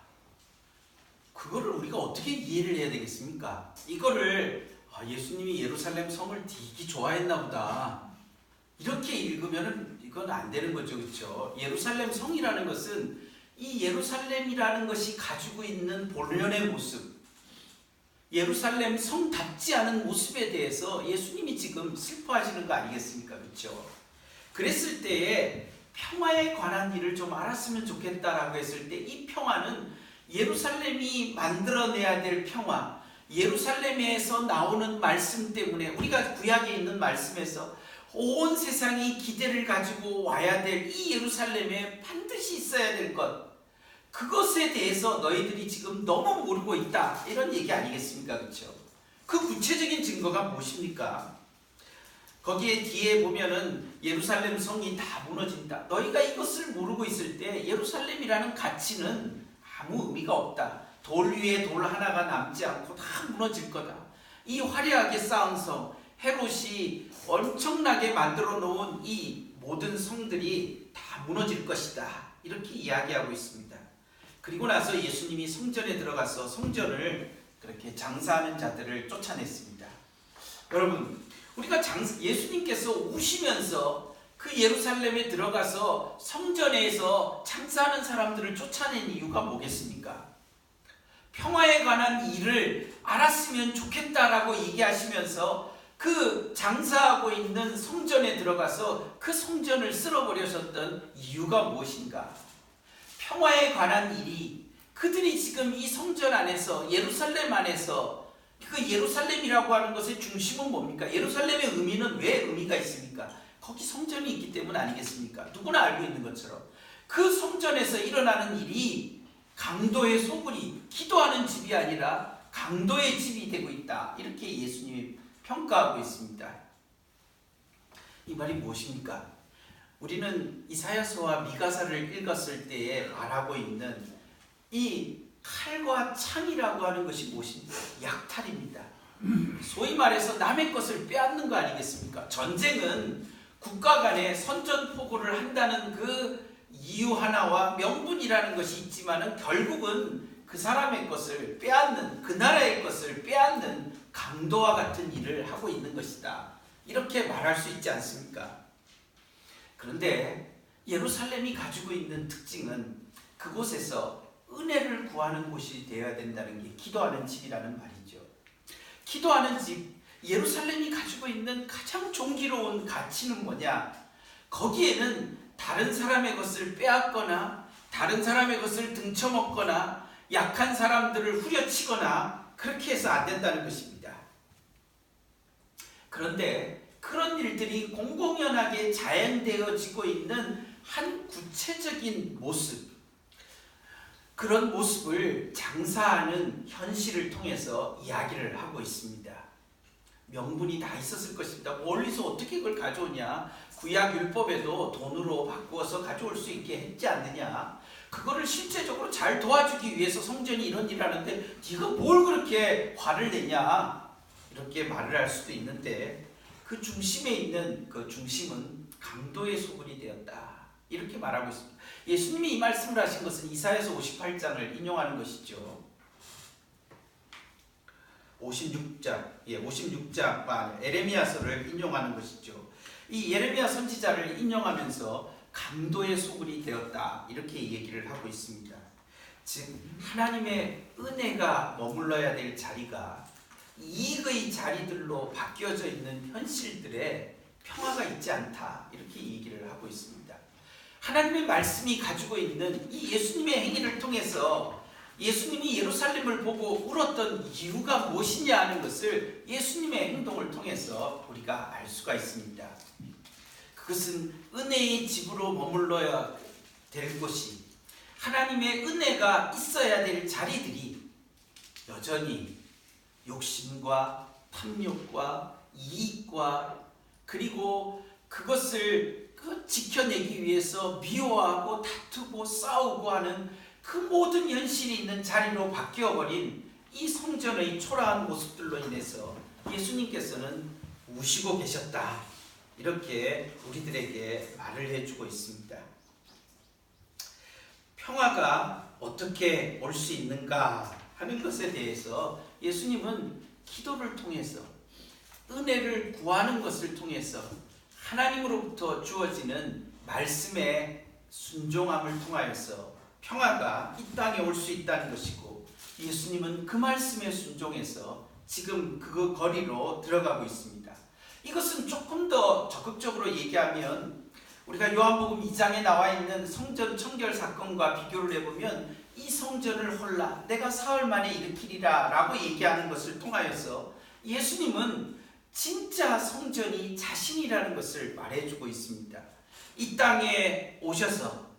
그거를 우리가 어떻게 이해를 해야 되겠습니까? 이거를 예수님이 예루살렘 성을 되게 좋아했나 보다. 이렇게 읽으면은 이건 안 되는 거죠. 그렇죠? 예루살렘 성이라는 것은 이 예루살렘이라는 것이 가지고 있는 본연의 모습, 예루살렘 성답지 않은 모습에 대해서 예수님이 지금 슬퍼하시는 거 아니겠습니까? 그렇죠? 그랬을 때에 평화에 관한 일을 좀 알았으면 좋겠다라고 했을 때 이 평화는 예루살렘이 만들어내야 될 평화, 예루살렘에서 나오는 말씀 때문에 우리가 구약에 있는 말씀에서 온 세상이 기대를 가지고 와야 될 이 예루살렘에 반드시 있어야 될 것, 그것에 대해서 너희들이 지금 너무 모르고 있다, 이런 얘기 아니겠습니까? 그렇죠? 그 구체적인 증거가 무엇입니까? 거기에 뒤에 보면은 예루살렘 성이 다 무너진다. 너희가 이것을 모르고 있을 때 예루살렘이라는 가치는 아무 의미가 없다. 돌 위에 돌 하나가 남지 않고 다 무너질 거다. 이 화려하게 쌓은 성, 헤롯이 엄청나게 만들어 놓은 이 모든 성들이 다 무너질 것이다. 이렇게 이야기하고 있습니다. 그리고 나서 예수님이 성전에 들어가서 성전을 그렇게 장사하는 자들을 쫓아냈습니다. 여러분, 우리가 예수님께서 우시면서 그 예루살렘에 들어가서 성전에서 장사하는 사람들을 쫓아낸 이유가 뭐겠습니까? 평화에 관한 일을 알았으면 좋겠다라고 얘기하시면서 그 장사하고 있는 성전에 들어가서 그 성전을 쓸어버리셨던 이유가 무엇인가? 평화에 관한 일이, 그들이 지금 이 성전 안에서, 예루살렘 안에서, 그 예루살렘이라고 하는 것의 중심은 뭡니까? 예루살렘의 의미는 왜 의미가 있습니까? 거기 성전이 있기 때문 아니겠습니까? 누구나 알고 있는 것처럼 그 성전에서 일어나는 일이 강도의 소굴이, 기도하는 집이 아니라 강도의 집이 되고 있다. 이렇게 예수님이 평가하고 있습니다. 이 말이 무엇입니까? 우리는 이사야서와 미가서를 읽었을 때에 말하고 있는 이 칼과 창이라고 하는 것이 무엇입니까? 약탈입니다. 소위 말해서 남의 것을 빼앗는 거 아니겠습니까? 전쟁은 국가 간에 선전포고를 한다는 그 이유 하나와 명분이라는 것이 있지만은 결국은 그 사람의 것을 빼앗는, 그 나라의 것을 빼앗는 강도와 같은 일을 하고 있는 것이다. 이렇게 말할 수 있지 않습니까? 그런데 예루살렘이 가지고 있는 특징은 그곳에서 은혜를 구하는 곳이 되어야 된다는 게 기도하는 집이라는 말이죠. 기도하는 집, 예루살렘이 가지고 있는 가장 존귀로운 가치는 뭐냐? 거기에는 다른 사람의 것을 빼앗거나 다른 사람의 것을 등쳐먹거나 약한 사람들을 후려치거나 그렇게 해서 안 된다는 것입니다. 그런데 그런 일들이 공공연하게 자행되어지고 있는 한 구체적인 모습, 그런 모습을 장사하는 현실을 통해서 이야기를 하고 있습니다. 명분이 다 있었을 것입니다. 멀리서 어떻게 그걸 가져오냐? 구약 율법에도 돈으로 바꾸어서 가져올 수 있게 했지 않느냐? 그거를 실제적으로 잘 도와주기 위해서 성전이 이런 일을 하는데 네가 뭘 그렇게 화를 내냐? 이렇게 말을 할 수도 있는데 그 중심에 있는 그 중심은 강도의 소굴이 되었다. 이렇게 말하고 있습니다. 예수님이 이 말씀을 하신 것은 이사야서 58장을 인용하는 것이죠. 56장 에레미야서를 인용하는 것이죠. 이 예레미야 선지자를 인용하면서 강도의 소굴이 되었다. 이렇게 얘기를 하고 있습니다. 즉 하나님의 은혜가 머물러야 될 자리가 이익의 자리들로 바뀌어져 있는 현실들에 평화가 있지 않다. 이렇게 얘기를 하고 있습니다. 하나님의 말씀이 가지고 있는 이 예수님의 행위를 통해서 예수님이 예루살렘을 보고 울었던 이유가 무엇이냐 하는 것을 예수님의 행동을 통해서 우리가 알 수가 있습니다. 그것은 은혜의 집으로 머물러야 될 곳이, 하나님의 은혜가 있어야 될 자리들이 여전히 욕심과 탐욕과 이익과 그리고 그것을 지켜내기 위해서 미워하고 다투고 싸우고 하는 그 모든 현실이 있는 자리로 바뀌어버린 이 성전의 초라한 모습들로 인해서 예수님께서는 우시고 계셨다. 이렇게 우리들에게 말을 해주고 있습니다. 평화가 어떻게 올 수 있는가 하는 것에 대해서 예수님은 기도를 통해서 은혜를 구하는 것을 통해서 하나님으로부터 주어지는 말씀의 순종함을 통하여서 평화가 이 땅에 올 수 있다는 것이고, 예수님은 그 말씀에 순종해서 지금 그 거리로 들어가고 있습니다. 이것은 조금 더 적극적으로 얘기하면 우리가 요한복음 2장에 나와 있는 성전 청결 사건과 비교를 해보면 이 성전을 헐라 내가 사흘 만에 일으키리라 라고 얘기하는 것을 통하여서 예수님은 진짜 성전이 자신이라는 것을 말해주고 있습니다. 이 땅에 오셔서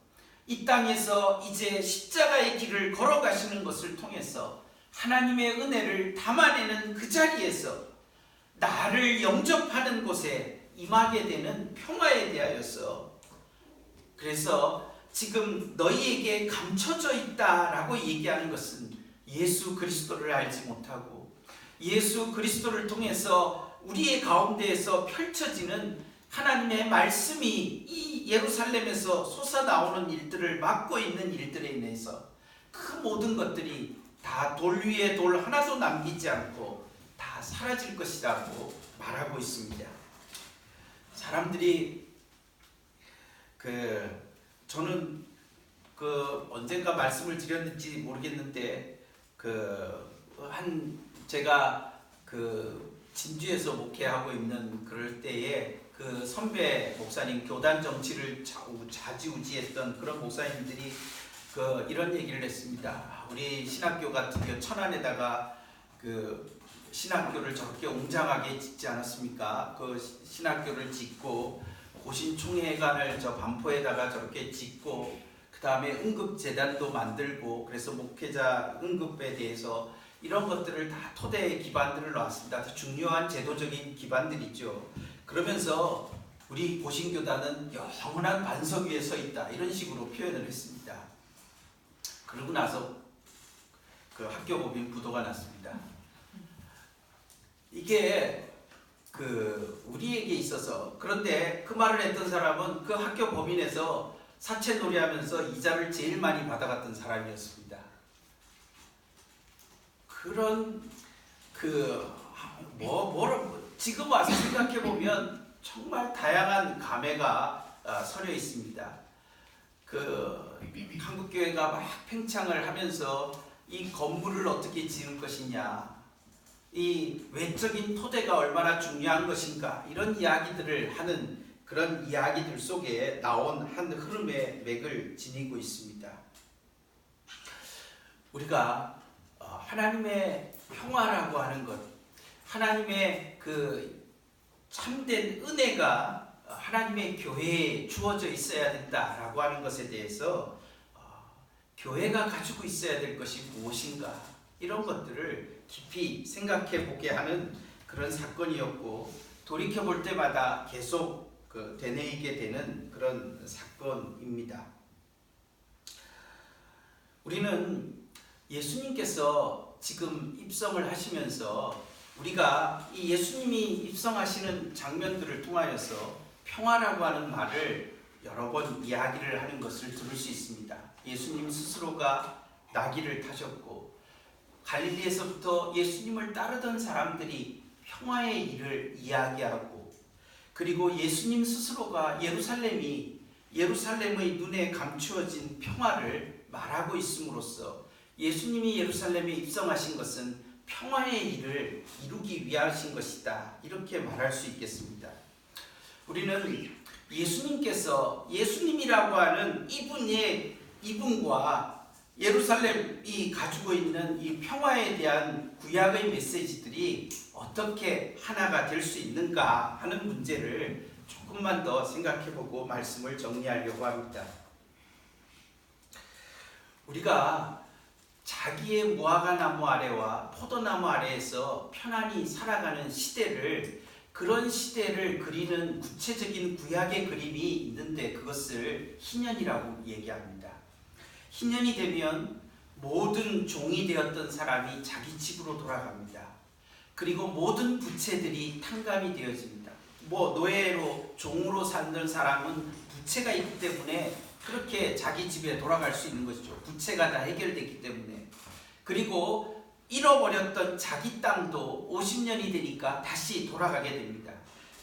이 땅에서 이제 십자가의 길을 걸어가시는 것을 통해서 하나님의 은혜를 담아내는 그 자리에서 나를 영접하는 곳에 임하게 되는 평화에 대하여서, 그래서 지금 너희에게 감춰져 있다라고 얘기하는 것은 예수 그리스도를 알지 못하고 예수 그리스도를 통해서 우리의 가운데에서 펼쳐지는 하나님의 말씀이 이 예루살렘에서 솟아나오는 일들을 막고 있는 일들에 인해서 그 모든 것들이 다 돌 위에 돌 하나도 남기지 않고 다 사라질 것이라고 말하고 있습니다. 사람들이 저는 언젠가 말씀을 드렸는지 모르겠는데 제가 진주에서 목회하고 있는 그럴 때에 그 선배 목사님, 교단 정치를 좌지우지했던 그런 목사님들이 이런 얘기를 했습니다. 우리 신학교가 드디어 천안에다가 신학교를 저렇게 웅장하게 짓지 않았습니까? 그 신학교를 짓고 고신총회관을 저 반포에다가 저렇게 짓고 그 다음에 응급재단도 만들고, 그래서 목회자 응급에 대해서 이런 것들을 다 토대 기반들을 놨습니다. 아주 중요한 제도적인 기반들이죠. 그러면서 우리 고신교단은 영원한 반석 위에 서 있다, 이런 식으로 표현을 했습니다. 그러고 나서 그 학교법인 부도가 났습니다. 이게 우리에게 있어서, 그런데 그 말을 했던 사람은 그 학교 법인에서 사채놀이 하면서 이자를 제일 많이 받아갔던 사람이었습니다. 그런 지금 와서 생각해 보면 정말 다양한 감회가 서려 있습니다. 한국교회가 막 팽창을 하면서 이 건물을 어떻게 지을 것이냐, 이 외적인 토대가 얼마나 중요한 것인가, 이런 이야기들을 하는 그런 이야기들 속에 나온 한 흐름의 맥을 지니고 있습니다. 우리가 하나님의 평화라고 하는 것, 하나님의 참된 은혜가 하나님의 교회에 주어져 있어야 된다라고 하는 것에 대해서 교회가 가지고 있어야 될 것이 무엇인가, 이런 것들을 깊이 생각해 보게 하는 그런 사건이었고, 돌이켜 볼 때마다 계속 되뇌이게 되는 그런 사건입니다. 우리는 예수님께서 지금 입성을 하시면서 우리가 이 예수님이 입성하시는 장면들을 통하여서 평화라고 하는 말을 여러 번 이야기를 하는 것을 들을 수 있습니다. 예수님 스스로가 나귀를 타셨고, 갈릴리에서부터 예수님을 따르던 사람들이 평화의 일을 이야기하고, 그리고 예수님 스스로가 예루살렘의 눈에 감추어진 평화를 말하고 있음으로써 예수님이 예루살렘에 입성하신 것은 평화의 일을 이루기 위하신 것이다, 이렇게 말할 수 있겠습니다. 우리는 예수님이라고 하는 이분과 예루살렘이 가지고 있는 이 평화에 대한 구약의 메시지들이 어떻게 하나가 될 수 있는가 하는 문제를 조금만 더 생각해보고 말씀을 정리하려고 합니다. 우리가 자기의 무화과 나무 아래와 포도나무 아래에서 편안히 살아가는 그런 시대를 그리는 구체적인 구약의 그림이 있는데, 그것을 희년이라고 얘기합니다. 희년이 되면 모든 종이 되었던 사람이 자기 집으로 돌아갑니다. 그리고 모든 부채들이 탕감이 되어집니다. 뭐 노예로 종으로 살던 사람은 부채가 있기 때문에 그렇게 자기 집에 돌아갈 수 있는 것이죠. 부채가 다 해결됐기 때문에. 그리고 잃어버렸던 자기 땅도 50년이 되니까 다시 돌아가게 됩니다.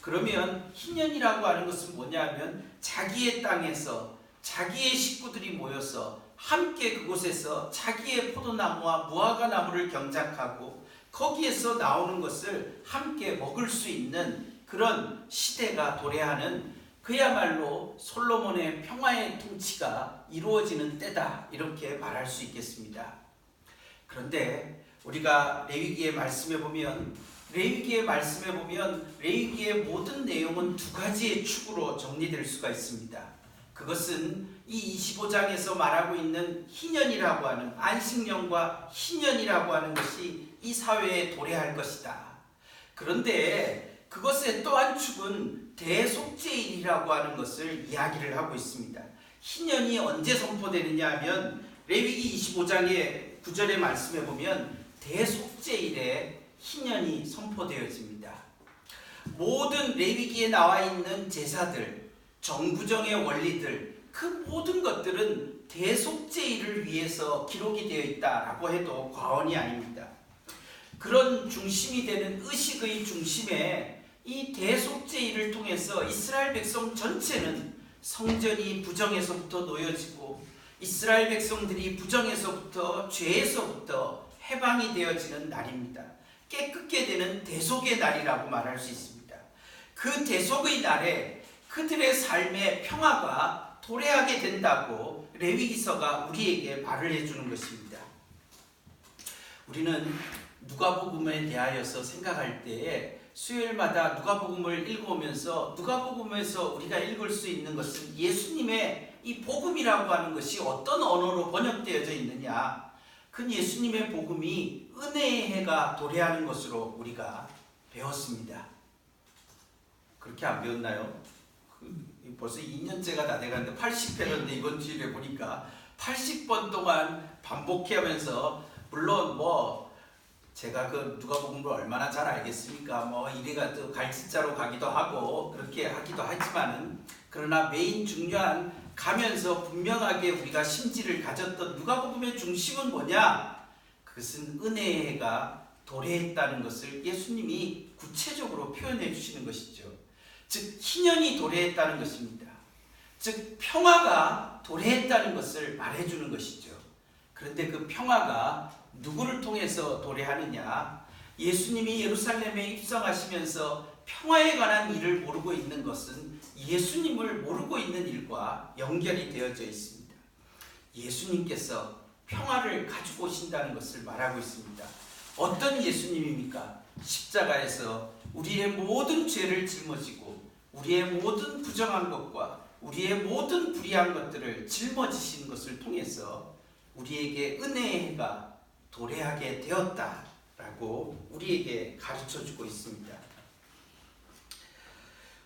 그러면 희년이라고 하는 것은 뭐냐면 자기의 땅에서 자기의 식구들이 모여서 함께 그곳에서 자기의 포도나무와 무화과나무를 경작하고 거기에서 나오는 것을 함께 먹을 수 있는 그런 시대가 도래하는, 그야말로 솔로몬의 평화의 통치가 이루어지는 때다, 이렇게 말할 수 있겠습니다. 그런데 우리가 레위기의 말씀에 보면 레위기의 모든 내용은 두 가지의 축으로 정리될 수가 있습니다. 그것은 이 25장에서 말하고 있는 희년이라고 하는, 안식년과 희년이라고 하는 것이 이 사회에 도래할 것이다. 그런데 그것의 또 한 축은 대속죄일이라고 하는 것을 이야기를 하고 있습니다. 희년이 언제 선포되느냐 하면 레위기 25장의 9절의 말씀에 보면 대속죄일에 희년이 선포되어집니다. 모든 레위기에 나와 있는 제사들, 정구정의 원리들, 그 모든 것들은 대속죄일을 위해서 기록이 되어 있다라고 해도 과언이 아닙니다. 그런 중심이 되는 의식의 중심에 이 대속죄일을 통해서 이스라엘 백성 전체는 성전이 부정에서부터 놓여지고 이스라엘 백성들이 부정에서부터, 죄에서부터 해방이 되어지는 날입니다. 깨끗게 되는 대속의 날이라고 말할 수 있습니다. 그 대속의 날에 그들의 삶의 평화가 도래하게 된다고 레위기서가 우리에게 말을 해주는 것입니다. 우리는 누가복음에 대하여서 생각할 때에 수요일마다 누가복음을 읽어오면서 누가복음에서 우리가 읽을 수 있는 것은 예수님의 이 복음이라고 하는 것이 어떤 언어로 번역되어져 있느냐, 그 예수님의 복음이 은혜의 해가 도래하는 것으로 우리가 배웠습니다. 그렇게 안 배웠나요? 벌써 2년째가 다 돼가는데 80회였는데 이번 주일에 보니까 80번 동안 반복하면서, 물론 뭐 제가 그 누가복음을 얼마나 잘 알겠습니까? 뭐 이래가 또 갈짓자로 가기도 하고 그렇게 하기도 하지만은, 그러나 메인 중요한 가면서 분명하게 우리가 심지를 가졌던 누가복음의 중심은 뭐냐? 그것은 은혜의 해가 도래했다는 것을 예수님이 구체적으로 표현해 주시는 것이죠. 즉 희년이 도래했다는 것입니다. 즉 평화가 도래했다는 것을 말해주는 것이죠. 그런데 그 평화가 누구를 통해서 도래하느냐? 예수님이 예루살렘에 입성하시면서 평화에 관한 일을 모르고 있는 것은 예수님을 모르고 있는 일과 연결이 되어져 있습니다. 예수님께서 평화를 가지고 오신다는 것을 말하고 있습니다. 어떤 예수님입니까? 십자가에서 우리의 모든 죄를 짊어지고 우리의 모든 부정한 것과 우리의 모든 불의한 것들을 짊어지신 것을 통해서 우리에게 은혜의 해가 도래하게 되었다라고 우리에게 가르쳐주고 있습니다.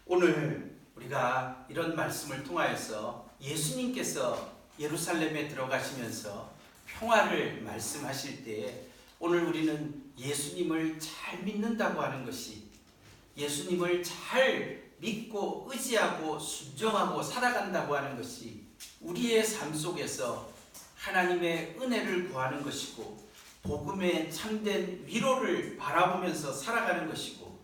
오늘 우리가 이런 말씀을 통하여서 예수님께서 예루살렘에 들어가시면서 평화를 말씀하실 때에 오늘 우리는 예수님을 잘 믿는다고 하는 것이, 예수님을 잘 믿고 의지하고 순종하고 살아간다고 하는 것이 우리의 삶 속에서 하나님의 은혜를 구하는 것이고 복음의 참된 위로를 바라보면서 살아가는 것이고,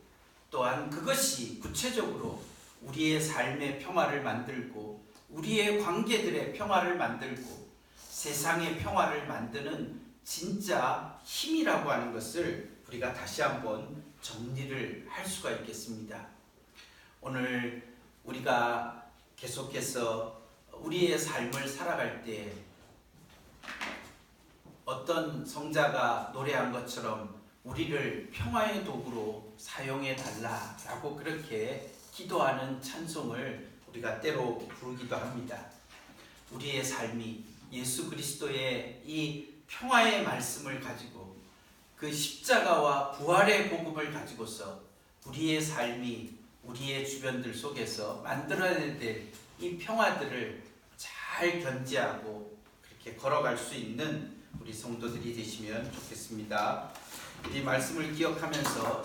또한 그것이 구체적으로 우리의 삶의 평화를 만들고 우리의 관계들의 평화를 만들고 세상의 평화를 만드는 진짜 힘이라고 하는 것을 우리가 다시 한번 정리를 할 수가 있겠습니다. 오늘 우리가 계속해서 우리의 삶을 살아갈 때 어떤 성자가 노래한 것처럼 우리를 평화의 도구로 사용해 달라라고 그렇게 기도하는 찬송을 우리가 때로 부르기도 합니다. 우리의 삶이 예수 그리스도의 이 평화의 말씀을 가지고 그 십자가와 부활의 복음을 가지고서 우리의 삶이 우리의 주변들 속에서 만들어야 될 이 평화들을 잘 견지하고 그렇게 걸어갈 수 있는 우리 성도들이 되시면 좋겠습니다. 이 말씀을 기억하면서